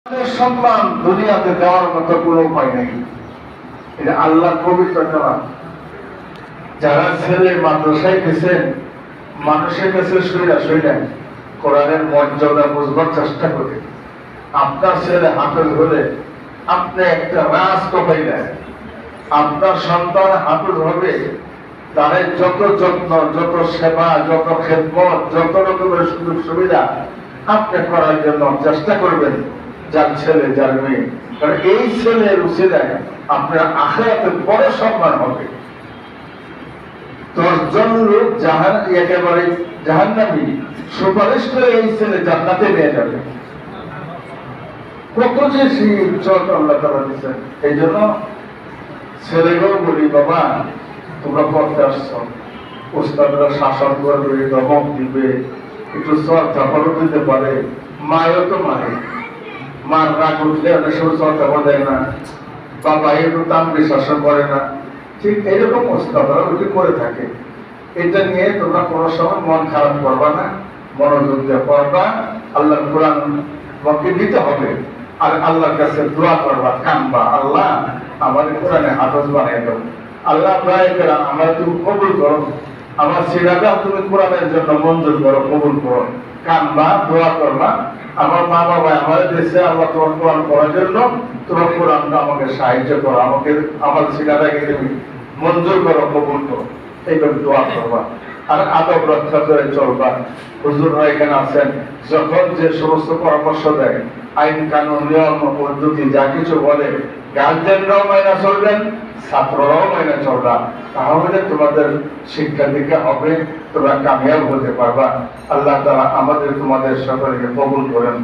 সম্মান দুনিয়াতে দেওয়ার মতো কোনো উপায় নেই। এটা আল্লাহর পবিত্র কালাম। যারা ছেলে মাদ্রাসায় গেছেন, মানুষের কাছে শুইনা কোরআনের মর্যাদা বুঝবার চেষ্টা করে। আপনার ছেলে হাফেজ হলে আপনি একটা রাষ্ট্র পাইলেন, আপনার সন্তান হাফেজ হবে, তাদের যত যত্ন, যত সেবা, যত খেদমত, যত রকমের সুযোগ সুবিধা আপনি করার জন্য চেষ্টা করবেন যার ছেলে যার মেয়ে। কারণ এই ছেলের উচিলায় আপনার আখিরাতে বড় সম্মান হবে। 10 জন লোক একেবারে জাহান্নামী সুপারিশ করে এই ছেলে জান্নাতে নিয়ে যাবে। কত যে ইজ্জত আল্লাহ তাআলা দিচ্ছেন। এই জন্য ছেলেকেও বলি, বাবা তোমরা পড়তে আসছো, উস্তাদরা শাসন করবে, ধমক দিবে, একটু চর চাপারও দিতে পারে, মায়েও তো মারে, মার রাগ উঠলে অনেক সময় চর চাপা দেয় না, বাবা একটু তামড়ি শাসন করে না। ঠিক এইরকম উস্তাদরা ওটি করে থাকে। এটা নিয়ে তোমরা কোনো সময় মন খারাপ করবা না, মনোযোগ দিয়ে পড়বা, আল্লাহর কোরআন তোমাকে দিতে হবে, আর আল্লাহর কাছে দোয়া করবা, কানবা, আল্লাহ আমাদের কোরআনে হাফেজ বানিয়ে দেবো, আল্লাহ আমার তুমি কবুল করো, আমার ছেলেটা তুমি কোরআনের জন্য মঞ্জুর করো, কবুল করো। কানবা, দোয়া করবা, আমার মা বাবা আমার দেশে আল্লাহ তোমার কোরআন পড়ার জন্য তোমার কোরআনটা আমাকে সাহায্য করো, আমাকে আমার ছেলেটাকে তুমি মঞ্জুর করো, কবুল করো, এইভাবে দোয়া করবা। আর আদব রক্ষা করে চলবা। হুজুররা এখানে আছেন, যখন যে সমস্ত পরামর্শ দেয়, আইন কানুন নিয়ম পদ্ধতি যা কিছু বলে, গার্জেনরাও মাইনা চলবেন, ছাত্ররাও মাইনা চলবা। তাহলে তোমাদের শিক্ষা দীক্ষা হবে, তোমরা কামিয়াব হতে পারবা। আল্লাহ তাআলা আমাদের তোমাদের সকলকে কবুল করেন।